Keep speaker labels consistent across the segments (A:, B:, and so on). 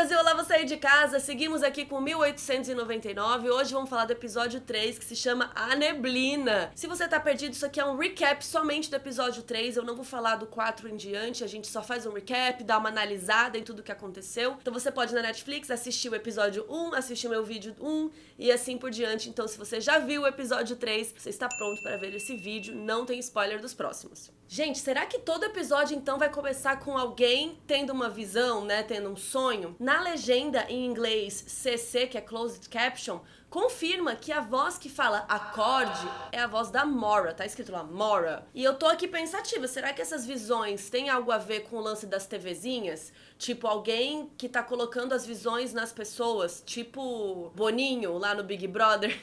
A: Brasil, olá você aí de casa, seguimos aqui com 1899, hoje vamos falar do episódio 3, que se chama A Neblina. Se você tá perdido, isso aqui é um recap somente do episódio 3, eu não vou falar do 4 em diante, a gente só faz um recap, dá uma analisada em tudo que aconteceu. Então você pode ir na Netflix assistir o episódio 1, assistir meu vídeo 1 e assim por diante. Então se você já viu o episódio 3, você está pronto para ver esse vídeo, não tem spoiler dos próximos. Gente, será que todo episódio então vai começar com alguém tendo uma visão, né, tendo um sonho? Na legenda em inglês CC, que é Closed Caption, confirma que a voz que fala acorde é a voz da Mora, tá escrito lá, Mora. E eu tô aqui pensativa, será que essas visões têm algo a ver com o lance das TVzinhas? Tipo, alguém que tá colocando as visões nas pessoas, tipo Boninho lá no Big Brother.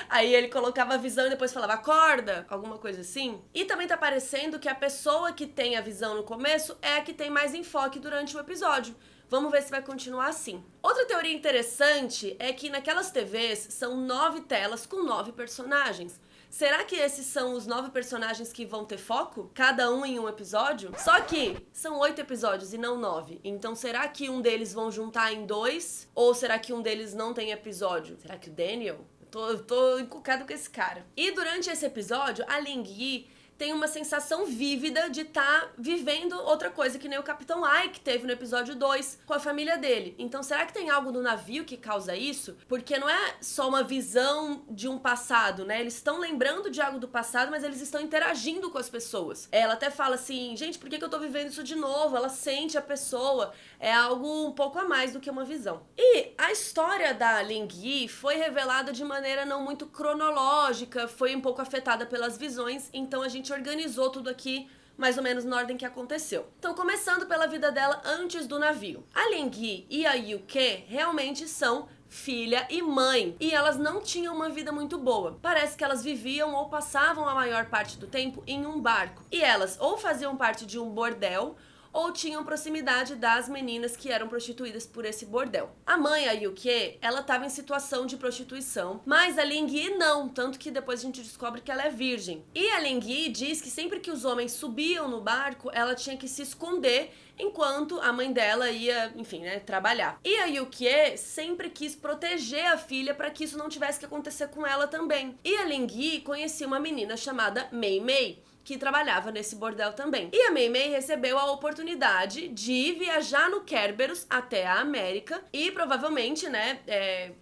A: Aí ele colocava a visão e depois falava acorda, alguma coisa assim. E também tá parecendo que a pessoa que tem a visão no começo é a que tem mais enfoque durante o episódio. Vamos ver se vai continuar assim. Outra teoria interessante é que naquelas TVs são 9 telas com 9 personagens. Será que esses são os 9 personagens que vão ter foco? Cada um em um episódio? Só que são 8 episódios e não 9. Então será que um deles vão juntar em 2? Ou será que um deles não tem episódio? Será que o Daniel? Eu tô encucado com esse cara. E durante esse episódio, a Ling Yi tem uma sensação vívida de estar vivendo outra coisa, que nem o Capitão Ike teve no episódio 2 com a família dele. Então será que tem algo no navio que causa isso? Porque não é só uma visão de um passado, né? Eles estão lembrando de algo do passado, mas eles estão interagindo com as pessoas. Ela até fala assim, gente, por que eu tô vivendo isso de novo? Ela sente a pessoa. É algo um pouco a mais do que uma visão. E a história da Ling Yi foi revelada de maneira não muito cronológica, foi um pouco afetada pelas visões, então a gente organizou tudo aqui mais ou menos na ordem que aconteceu. Então, começando pela vida dela antes do navio. A Ling Yi e a Yuke realmente são filha e mãe, e elas não tinham uma vida muito boa. Parece que elas viviam ou passavam a maior parte do tempo em um barco. E elas ou faziam parte de um bordel, ou tinham proximidade das meninas que eram prostituídas por esse bordel. A mãe, a Yuke, ela estava em situação de prostituição, mas a Ling Yi não, tanto que depois a gente descobre que ela é virgem. E a Ling Yi diz que sempre que os homens subiam no barco, ela tinha que se esconder enquanto a mãe dela ia, enfim, né, trabalhar. E a Yuke sempre quis proteger a filha para que isso não tivesse que acontecer com ela também. E a Ling Yi conhecia uma menina chamada Mei Mei, que trabalhava nesse bordel também. E a Mei Mei recebeu a oportunidade de viajar no Kerberos até a América e provavelmente, né,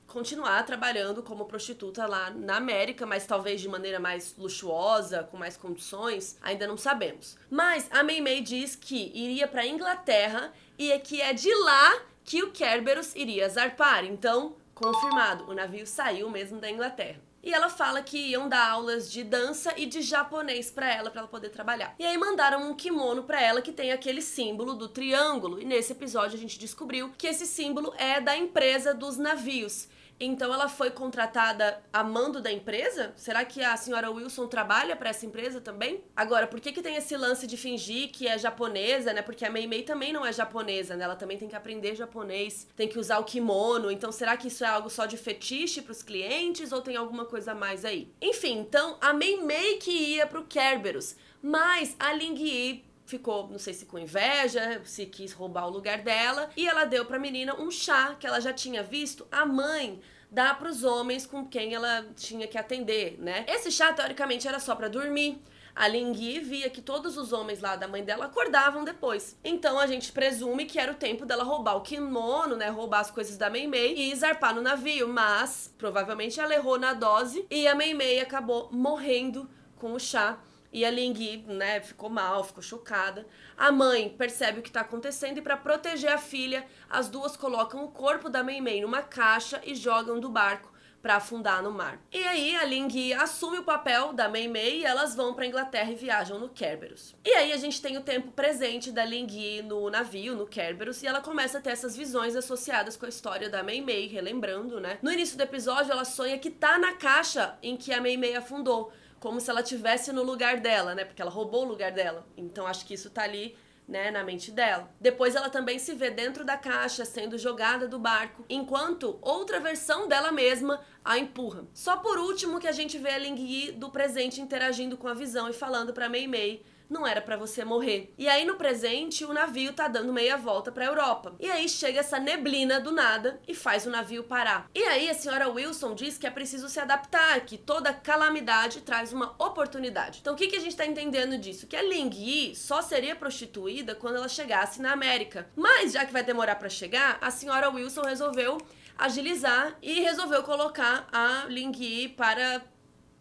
A: continuar trabalhando como prostituta lá na América, mas talvez de maneira mais luxuosa, com mais condições, ainda não sabemos. Mas a Mei Mei diz que iria para Inglaterra e que é de lá que o Kerberos iria zarpar. Então, confirmado, o navio saiu mesmo da Inglaterra. E ela fala que iam dar aulas de dança e de japonês pra ela poder trabalhar. E aí mandaram um kimono pra ela que tem aquele símbolo do triângulo. E nesse episódio a gente descobriu que esse símbolo é da empresa dos navios. Então ela foi contratada a mando da empresa? Será que a senhora Wilson trabalha para essa empresa também? Agora, por que tem esse lance de fingir que é japonesa, né? Porque a Mei Mei também não é japonesa, né? Ela também tem que aprender japonês, tem que usar o kimono. Então será que isso é algo só de fetiche pros clientes ou tem alguma coisa a mais aí? Enfim, então a Mei Mei que ia pro Kerberos, mas a Ling Yi ficou, não sei se com inveja, se quis roubar o lugar dela, e ela deu pra menina um chá que ela já tinha visto a mãe dar pros homens com quem ela tinha que atender, né? Esse chá, teoricamente, era só pra dormir. A Ling Yi via que todos os homens lá da mãe dela acordavam depois. Então a gente presume que era o tempo dela roubar o kimono, né? Roubar as coisas da Mei Mei e zarpar no navio. Mas, provavelmente, ela errou na dose e a Mei Mei acabou morrendo com o chá. E a Ling Yi, né, ficou mal, ficou chocada. A mãe percebe o que tá acontecendo e pra proteger a filha, as duas colocam o corpo da Mei Mei numa caixa e jogam do barco pra afundar no mar. E aí a Ling Yi assume o papel da Mei Mei e elas vão pra Inglaterra e viajam no Kerberos. E aí a gente tem o tempo presente da Ling Yi no navio, no Kerberos, e ela começa a ter essas visões associadas com a história da Mei Mei, relembrando, né? No início do episódio ela sonha que tá na caixa em que a Mei Mei afundou, como se ela estivesse no lugar dela, né? Porque ela roubou o lugar dela. Então acho que isso tá ali, né, na mente dela. Depois ela também se vê dentro da caixa, sendo jogada do barco, enquanto outra versão dela mesma a empurra. Só por último que a gente vê a Ling Yi do presente interagindo com a visão e falando pra Mei Mei não era pra você morrer. E aí no presente o navio tá dando meia volta pra Europa. E aí chega essa neblina do nada e faz o navio parar. E aí a senhora Wilson diz que é preciso se adaptar, que toda calamidade traz uma oportunidade. Então o que a gente tá entendendo disso? Que a Ling Yi só seria prostituída quando ela chegasse na América. Mas já que vai demorar pra chegar, a senhora Wilson resolveu agilizar e resolveu colocar a Ling Yi para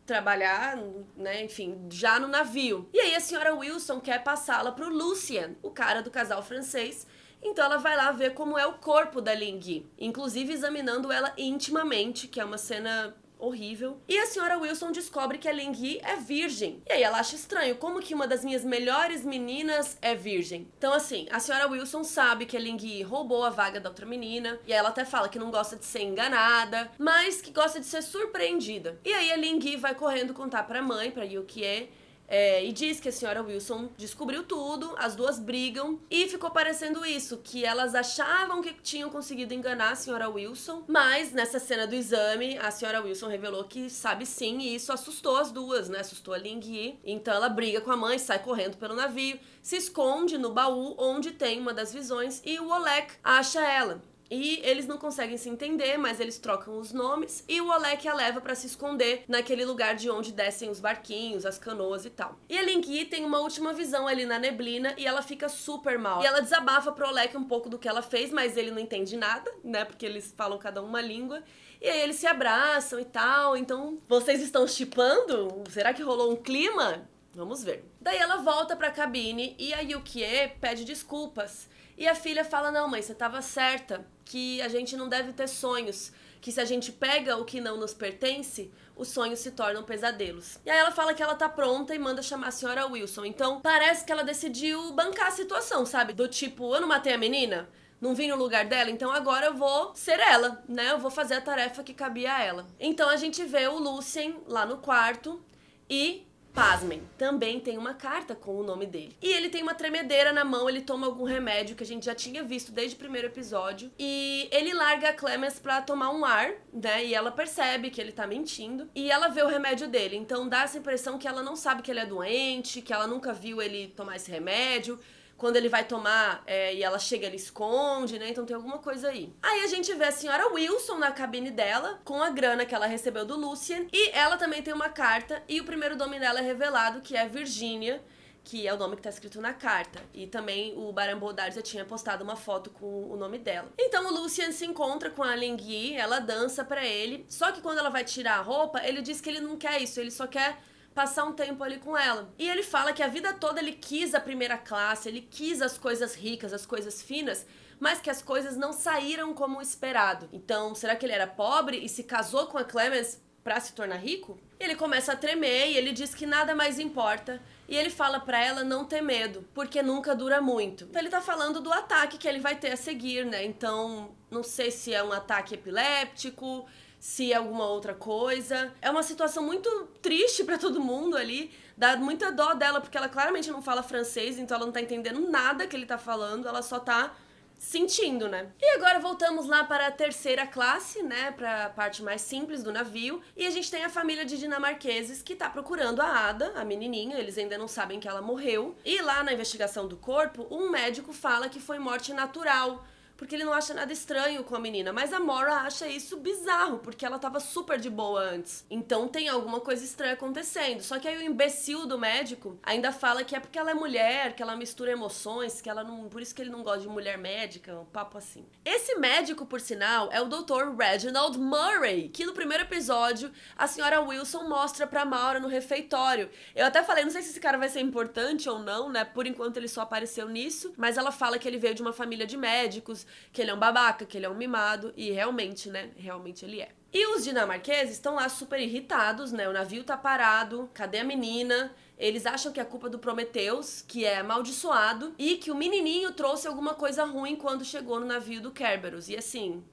A: trabalhar, né, enfim, já no navio. E aí a senhora Wilson quer passá-la pro Lucien, o cara do casal francês. Então ela vai lá ver como é o corpo da Ling Yi, inclusive examinando ela intimamente, que é uma cena horrível. E a senhora Wilson descobre que a Ling Yi é virgem. E aí ela acha estranho, como que uma das minhas melhores meninas é virgem? Então assim, a senhora Wilson sabe que a Ling Yi roubou a vaga da outra menina, e aí ela até fala que não gosta de ser enganada, mas que gosta de ser surpreendida. E aí a Ling Yi vai correndo contar pra mãe, pra Yukie, e diz que a senhora Wilson descobriu tudo, as duas brigam, e ficou parecendo isso, que elas achavam que tinham conseguido enganar a senhora Wilson, mas nessa cena do exame, a senhora Wilson revelou que sabe sim, e isso assustou as duas, né, assustou a Ling Yi. Então ela briga com a mãe, sai correndo pelo navio, se esconde no baú onde tem uma das visões, e o Oleg acha ela. E eles não conseguem se entender, mas eles trocam os nomes e o Oleg a leva pra se esconder naquele lugar de onde descem os barquinhos, as canoas e tal. E a Ling Yi tem uma última visão ali na neblina e ela fica super mal. E ela desabafa pro Oleg um pouco do que ela fez, mas ele não entende nada, né? Porque eles falam cada uma língua. E aí eles se abraçam e tal. Então, vocês estão shippando? Será que rolou um clima? Vamos ver. Daí ela volta pra cabine e a Yukie pede desculpas. E a filha fala, não mãe, você tava certa, que a gente não deve ter sonhos, que se a gente pega o que não nos pertence, os sonhos se tornam pesadelos. E aí ela fala que ela tá pronta e manda chamar a senhora Wilson. Então parece que ela decidiu bancar a situação, sabe? Do tipo, eu não matei a menina? Não vim no lugar dela, então agora eu vou ser ela, né? Eu vou fazer a tarefa que cabia a ela. Então a gente vê o Lucien lá no quarto e... pasmem, também tem uma carta com o nome dele. E ele tem uma tremedeira na mão, ele toma algum remédio que a gente já tinha visto desde o primeiro episódio. E ele larga a Clemens pra tomar um ar, né? E ela percebe que ele tá mentindo. E ela vê o remédio dele, então dá essa impressão que ela não sabe que ele é doente, que ela nunca viu ele tomar esse remédio. Quando ele vai tomar e ela chega, ele esconde, né? Então tem alguma coisa aí. Aí a gente vê a senhora Wilson na cabine dela, com a grana que ela recebeu do Lucien. E ela também tem uma carta, e o primeiro nome dela é revelado, que é Virginia, que é o nome que tá escrito na carta. E também o Baran Bodar já tinha postado uma foto com o nome dela. Então o Lucien se encontra com a Ling Yi, ela dança pra ele. Só que quando ela vai tirar a roupa, ele diz que ele não quer isso, ele só quer passar um tempo ali com ela. E ele fala que a vida toda ele quis a primeira classe, ele quis as coisas ricas, as coisas finas, mas que as coisas não saíram como esperado. Então, será que ele era pobre e se casou com a Clemens pra se tornar rico? Ele começa a tremer e ele diz que nada mais importa. E ele fala pra ela não ter medo, porque nunca dura muito. Então ele tá falando do ataque que ele vai ter a seguir, né? Então, não sei se é um ataque epiléptico, se é alguma outra coisa. É uma situação muito triste pra todo mundo ali. Dá muita dó dela, porque ela claramente não fala francês, então ela não tá entendendo nada que ele tá falando, ela só tá sentindo, né? E agora voltamos lá para a terceira classe, né? Pra parte mais simples do navio. E a gente tem a família de dinamarqueses que tá procurando a Ada, a menininha. Eles ainda não sabem que ela morreu. E lá na investigação do corpo, um médico fala que foi morte natural, porque ele não acha nada estranho com a menina. Mas a Maura acha isso bizarro, porque ela tava super de boa antes. Então tem alguma coisa estranha acontecendo. Só que aí o imbecil do médico ainda fala que é porque ela é mulher, que ela mistura emoções, que ela não... por isso que ele não gosta de mulher médica, um papo assim. Esse médico, por sinal, é o Dr. Reginald Murray, que no primeiro episódio a senhora Wilson mostra pra Maura no refeitório. Eu até falei, não sei se esse cara vai ser importante ou não, né? Por enquanto ele só apareceu nisso, mas ela fala que ele veio de uma família de médicos, que ele é um babaca, que ele é um mimado, e realmente, né, realmente ele é. E os dinamarqueses estão lá super irritados, né, o navio tá parado, cadê a menina? Eles acham que é culpa do Prometheus, que é amaldiçoado, e que o menininho trouxe alguma coisa ruim quando chegou no navio do Kerberos, e assim...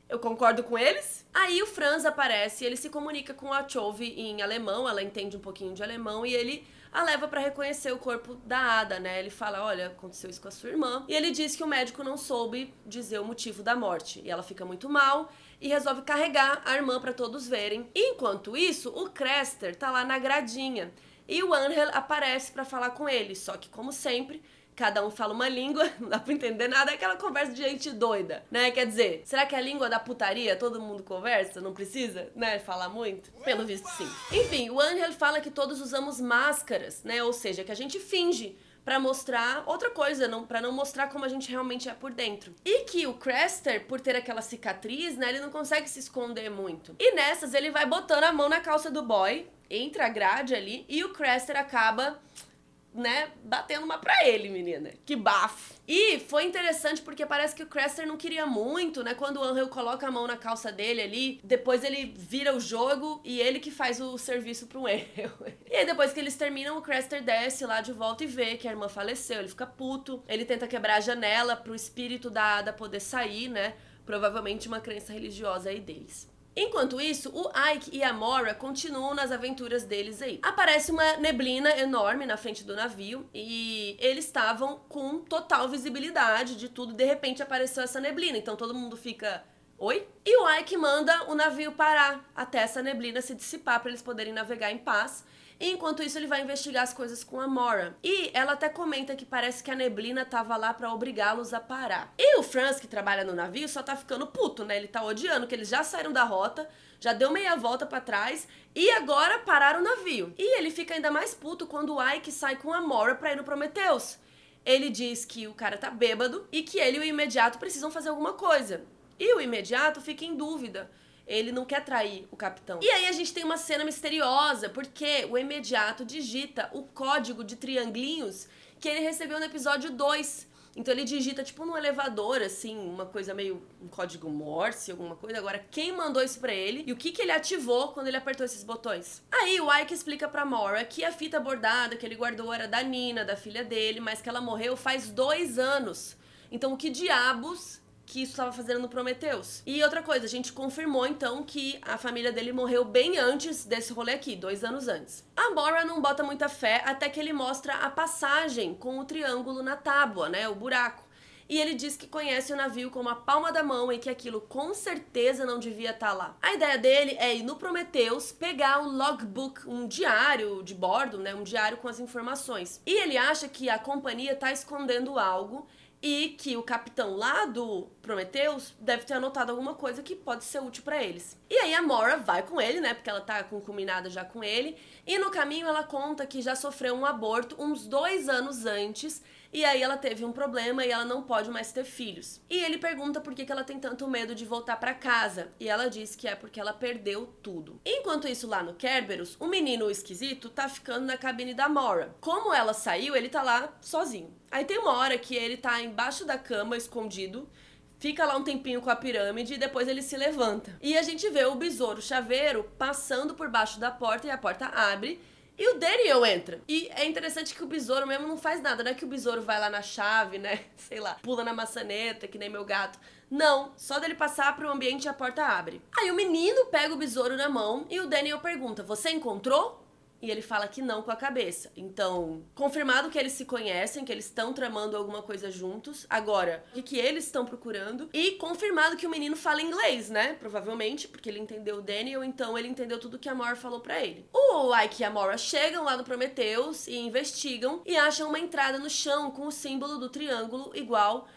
A: eu concordo com eles. Aí o Franz aparece, ele se comunica com a Chove em alemão, ela entende um pouquinho de alemão, e ele a leva pra reconhecer o corpo da Ada, né? Ele fala, olha, aconteceu isso com a sua irmã. E ele diz que o médico não soube dizer o motivo da morte. E ela fica muito mal e resolve carregar a irmã pra todos verem. E enquanto isso, o Crester tá lá na gradinha. e o Angel aparece pra falar com ele, só que como sempre, cada um fala uma língua, não dá pra entender nada, é aquela conversa de gente doida, né? Quer dizer, será que a língua da putaria todo mundo conversa? Não precisa, né, falar muito? Pelo visto, sim. Enfim, o Angel fala que todos usamos máscaras, né? Ou seja, que a gente finge pra mostrar outra coisa, pra não mostrar como a gente realmente é por dentro. E que o Craster, por ter aquela cicatriz, né, ele não consegue se esconder muito. E nessas, ele vai botando a mão na calça do boy, entra a grade ali, e o Craster acaba, né, batendo uma pra ele, menina. Que bafo. E foi interessante porque parece que o Craster não queria muito, né, quando o Angel coloca a mão na calça dele ali, depois ele vira o jogo e ele que faz o serviço pro Angel. E aí depois que eles terminam, o Craster desce lá de volta e vê que a irmã faleceu, ele fica puto, ele tenta quebrar a janela pro espírito da Ada poder sair, né, provavelmente uma crença religiosa aí deles. Enquanto isso, o Ike e a Maura continuam nas aventuras deles aí. Aparece uma neblina enorme na frente do navio e eles estavam com total visibilidade de tudo. De repente apareceu essa neblina, então todo mundo fica... Oi? E o Ike manda o navio parar até essa neblina se dissipar para eles poderem navegar em paz. E enquanto isso ele vai investigar as coisas com a Maura. E ela até comenta que parece que a neblina tava lá pra obrigá-los a parar. E o Franz, que trabalha no navio, só tá ficando puto, né? Ele tá odiando que eles já saíram da rota, já deu meia volta pra trás e agora pararam o navio. E ele fica ainda mais puto quando o Ike sai com a Maura pra ir no Prometheus. Ele diz que o cara tá bêbado e que ele e o Imediato precisam fazer alguma coisa. E o Imediato fica em dúvida. Ele não quer trair o capitão. E aí a gente tem uma cena misteriosa, porque o Imediato digita o código de trianglinhos que ele recebeu no episódio 2. Então ele digita tipo num elevador, assim, uma coisa meio... um código Morse, alguma coisa. Agora, quem mandou isso pra ele e o que ele ativou quando ele apertou esses botões? Aí o Ike explica pra Maura que a fita bordada que ele guardou era da Nina, da filha dele, mas que ela morreu faz 2 anos. Então o que diabos... que isso estava fazendo no Prometheus. E outra coisa, a gente confirmou então que a família dele morreu bem antes desse rolê aqui, 2 anos antes. A Maura não bota muita fé até que ele mostra a passagem com o triângulo na tábua, né, o buraco. E ele diz que conhece o navio como a palma da mão e que aquilo com certeza não devia estar lá. A ideia dele é ir no Prometheus, pegar o logbook, um diário de bordo, né, um diário com as informações. E ele acha que a companhia tá escondendo algo e que o capitão lá do Prometheus deve ter anotado alguma coisa que pode ser útil pra eles. E aí a Maura vai com ele, né, porque ela tá concuminada já com ele, e no caminho ela conta que já sofreu um aborto uns 2 anos antes, e aí ela teve um problema e ela não pode mais ter filhos. E ele pergunta por que ela tem tanto medo de voltar pra casa, e ela diz que é porque ela perdeu tudo. Enquanto isso, lá no Kerberos, o menino esquisito tá ficando na cabine da Maura. Como ela saiu, ele tá lá sozinho. Aí tem uma hora que ele tá embaixo da cama, escondido, fica lá um tempinho com a pirâmide e depois ele se levanta. E a gente vê o besouro chaveiro passando por baixo da porta e a porta abre e o Daniel entra. E é interessante que o besouro mesmo não faz nada, não é que o besouro vai lá na chave, né, sei lá, pula na maçaneta, que nem meu gato. Não, só dele passar pro ambiente a porta abre. Aí o menino pega o besouro na mão e o Daniel pergunta, você encontrou? E ele fala que não com a cabeça. Então, confirmado que eles se conhecem, que eles estão tramando alguma coisa juntos. Agora, o que eles estão procurando. E confirmado que o menino fala inglês, né? Provavelmente, porque ele entendeu o Daniel, então ele entendeu tudo que a Maura falou pra ele. O Ike e a Maura chegam lá no Prometheus e investigam e acham uma entrada no chão com o símbolo do triângulo igual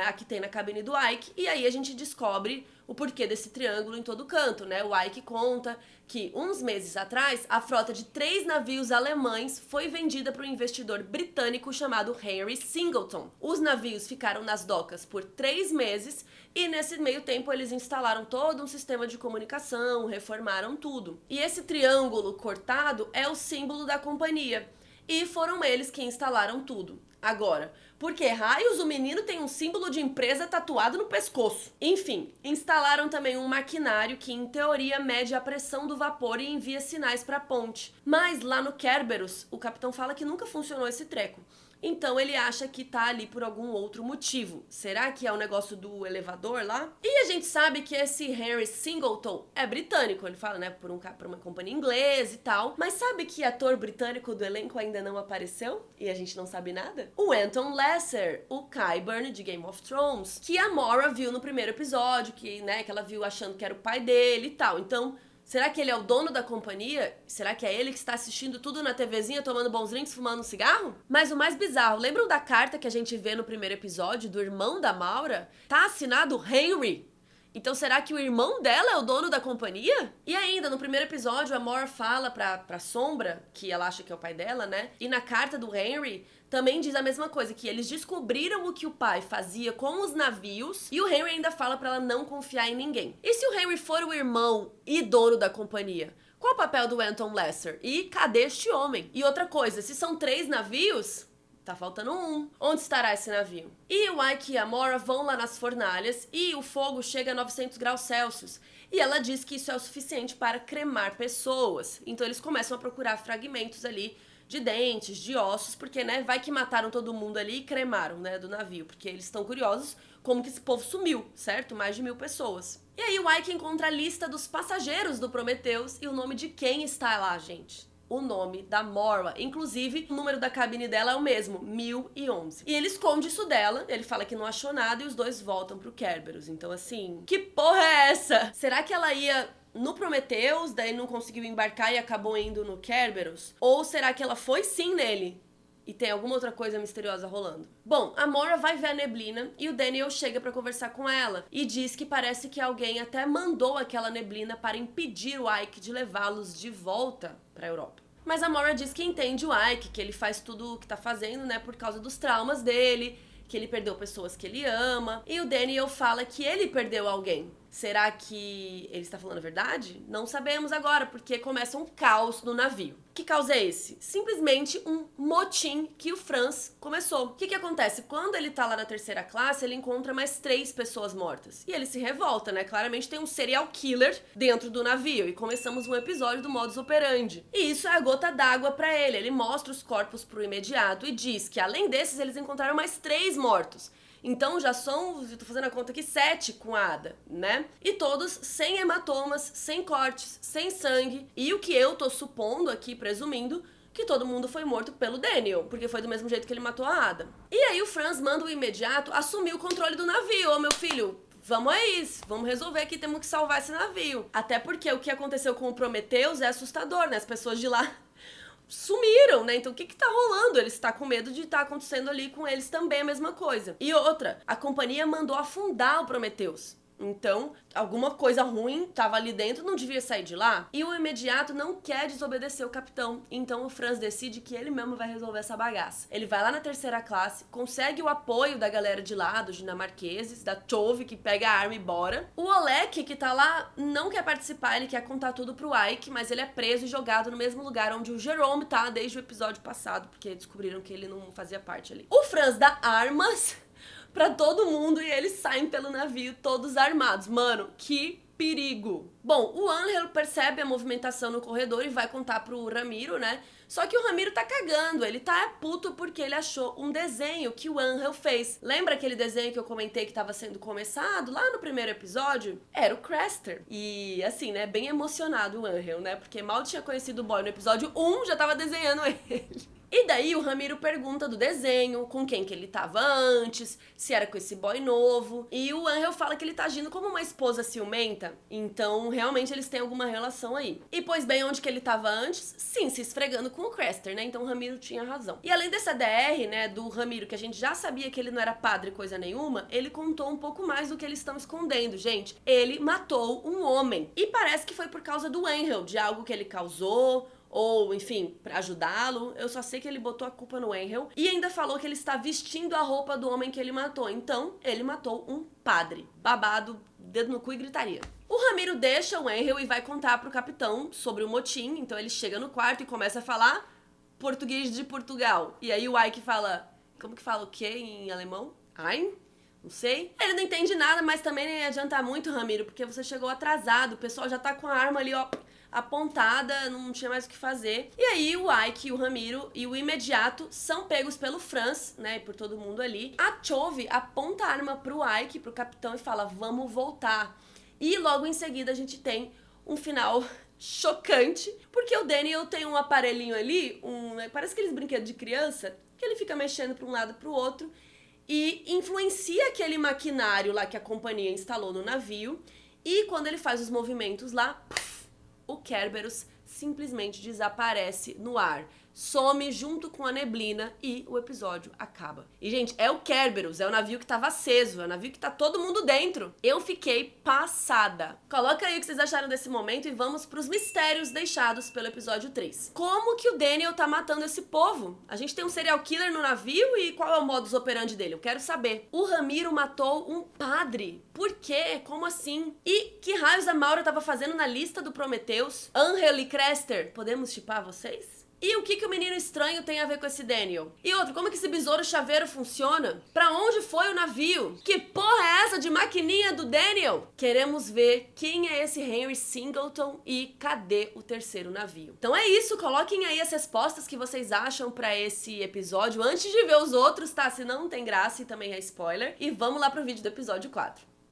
A: a que tem na cabine do Ike. E aí a gente descobre o porquê desse triângulo em todo canto, né? O Ike conta que uns meses atrás, a frota de 3 navios alemães foi vendida para um investidor britânico chamado Henry Singleton. Os navios ficaram nas docas por 3 meses e nesse meio tempo eles instalaram todo um sistema de comunicação, reformaram tudo. E esse triângulo cortado é o símbolo da companhia. E foram eles que instalaram tudo. Agora, por que raios o menino tem um símbolo de empresa tatuado no pescoço? Enfim, instalaram também um maquinário que, em teoria, mede a pressão do vapor e envia sinais para a ponte. Mas lá no Kerberos, o capitão fala que nunca funcionou esse treco. Então ele acha que tá ali por algum outro motivo. Será que é o negócio do elevador lá? E a gente sabe que esse Henry Singleton é britânico, ele fala, né, por uma companhia inglesa e tal. Mas sabe que ator britânico do elenco ainda não apareceu? E a gente não sabe nada? O Anton Lesser, o Qyburn de Game of Thrones, que a Maura viu no primeiro episódio, que ela viu achando que era o pai dele e tal. Então, Será que ele é o dono da companhia? Será que é ele que está assistindo tudo na TVzinha, tomando bons drinks, fumando um cigarro? Mas o mais bizarro, lembram da carta que a gente vê no primeiro episódio do irmão da Maura? Tá assinado Henry. Então será que o irmão dela é o dono da companhia? E ainda, no primeiro episódio, a Maura fala pra Sombra, que ela acha que é o pai dela, né? E na carta do Henry, também diz a mesma coisa, que eles descobriram o que o pai fazia com os navios, e o Henry ainda fala pra ela não confiar em ninguém. E se o Henry for o irmão e dono da companhia? Qual o papel do Anton Lesser? E cadê este homem? E outra coisa, se são 3 navios... tá faltando um. Onde estará esse navio? E o Ike e a Maura vão lá nas fornalhas e o fogo chega a 900 graus Celsius. E ela diz que isso é o suficiente para cremar pessoas. Então eles começam a procurar fragmentos ali de dentes, de ossos, porque, né, vai que mataram todo mundo ali e cremaram, né, do navio. Porque eles estão curiosos como que esse povo sumiu, certo? Mais de 1000 pessoas. E aí o Ike encontra a lista dos passageiros do Prometheus e o nome de quem está lá, gente. O nome da Maura. Inclusive, o número da cabine dela é o mesmo, 1011. E ele esconde isso dela, ele fala que não achou nada e os dois voltam pro Kerberos. Então, assim, que porra é essa? Será que ela ia no Prometheus, daí não conseguiu embarcar e acabou indo no Kerberos? Ou será que ela foi sim nele? E tem alguma outra coisa misteriosa rolando. Bom, a Maura vai ver a neblina e o Daniel chega pra conversar com ela. E diz que parece que alguém até mandou aquela neblina para impedir o Ike de levá-los de volta pra Europa. Mas a Maura diz que entende o Ike, que ele faz tudo o que tá fazendo, né, por causa dos traumas dele, que ele perdeu pessoas que ele ama. E o Daniel fala que ele perdeu alguém. Será que ele está falando a verdade? Não sabemos agora, porque começa um caos no navio. Que caos é esse? Simplesmente um motim que o Franz começou. O que acontece? Quando ele tá lá na terceira classe, ele encontra mais 3 pessoas mortas. E ele se revolta, né? Claramente tem um serial killer dentro do navio. E começamos um episódio do modus operandi. E isso é a gota d'água pra ele. Ele mostra os corpos pro imediato e diz que, além desses, eles encontraram mais 3 mortos. Então já são, eu tô fazendo a conta aqui, 7 com a Ada, né? E todos sem hematomas, sem cortes, sem sangue. E o que eu tô supondo aqui, presumindo, que todo mundo foi morto pelo Daniel, porque foi do mesmo jeito que ele matou a Ada. E aí o Franz manda o imediato assumir o controle do navio. Ô, meu filho, vamos a isso, vamos resolver aqui, temos que salvar esse navio. Até porque o que aconteceu com o Prometheus é assustador, né? As pessoas de lá sumiram, né? Então o que tá rolando? Eles estão com medo de estar acontecendo ali com eles também a mesma coisa. E outra, a companhia mandou afundar o Prometheus. Então, alguma coisa ruim tava ali dentro, não devia sair de lá. E o imediato não quer desobedecer o capitão. Então o Franz decide que ele mesmo vai resolver essa bagaça. Ele vai lá na terceira classe, consegue o apoio da galera de lá, dos dinamarqueses, da Tove, que pega a arma e bora. O Olek, que tá lá, não quer participar, ele quer contar tudo pro Ike, mas ele é preso e jogado no mesmo lugar onde o Jerome tá desde o episódio passado, porque descobriram que ele não fazia parte ali. O Franz dá armas pra todo mundo e eles saem pelo navio todos armados. Mano, que perigo. Bom, o Angel percebe a movimentação no corredor e vai contar pro Ramiro, né? Só que o Ramiro tá cagando, ele tá puto porque ele achou um desenho que o Angel fez. Lembra aquele desenho que eu comentei que tava sendo começado lá no primeiro episódio? Era o Craster. E assim, né, bem emocionado o Angel, né? Porque mal tinha conhecido o boy no episódio 1, já tava desenhando ele. E daí o Ramiro pergunta do desenho, com quem que ele tava antes, se era com esse boy novo. E o Angel fala que ele tá agindo como uma esposa ciumenta. Então, realmente, eles têm alguma relação aí. E, pois bem, onde que ele tava antes? Sim, se esfregando com o Craster, né? Então o Ramiro tinha razão. E além dessa DR, né, do Ramiro, que a gente já sabia que ele não era padre coisa nenhuma, ele contou um pouco mais do que eles estão escondendo, gente. Ele matou um homem. E parece que foi por causa do Angel, de algo que ele causou, ou, enfim, pra ajudá-lo. Eu só sei que ele botou a culpa no Angel e ainda falou que ele está vestindo a roupa do homem que ele matou. Então, ele matou um padre. Babado, dedo no cu e gritaria. O Ramiro deixa o Angel e vai contar pro capitão sobre o motim. Então ele chega no quarto e começa a falar português de Portugal. E aí o Ike fala, como que fala o quê em alemão? Ein? Não sei. Ele não entende nada, mas também nem adianta muito, Ramiro, porque você chegou atrasado. O pessoal já tá com a arma ali, ó, apontada, não tinha mais o que fazer. E aí o Ike, o Ramiro e o imediato são pegos pelo Franz, né, e por todo mundo ali. A Tove aponta a arma pro Ike, pro capitão, e fala, vamos voltar. E logo em seguida a gente tem um final chocante, porque o Daniel tem um aparelhinho ali, parece aqueles brinquedos de criança, que ele fica mexendo pra um lado e pro outro, e influencia aquele maquinário lá que a companhia instalou no navio, e quando ele faz os movimentos lá, puff, o Kerberos simplesmente desaparece no ar. Some junto com a neblina e o episódio acaba. E, gente, é o Kerberos, é o navio que tava aceso, é o navio que tá todo mundo dentro. Eu fiquei passada. Coloca aí o que vocês acharam desse momento e vamos pros mistérios deixados pelo episódio 3. Como que o Daniel tá matando esse povo? A gente tem um serial killer no navio e qual é o modus operandi dele? Eu quero saber. O Ramiro matou um padre. Por quê? Como assim? E que raios a Maura tava fazendo na lista do Prometheus? Angel e Crester, podemos chipar vocês? E o que o menino estranho tem a ver com esse Daniel? E outro, como que esse besouro chaveiro funciona? Pra onde foi o navio? Que porra é essa de maquininha do Daniel? Queremos ver quem é esse Henry Singleton e cadê o terceiro navio. Então é isso, coloquem aí as respostas que vocês acham pra esse episódio antes de ver os outros, tá? Senão não tem graça e também é spoiler. E vamos lá pro vídeo do episódio 4.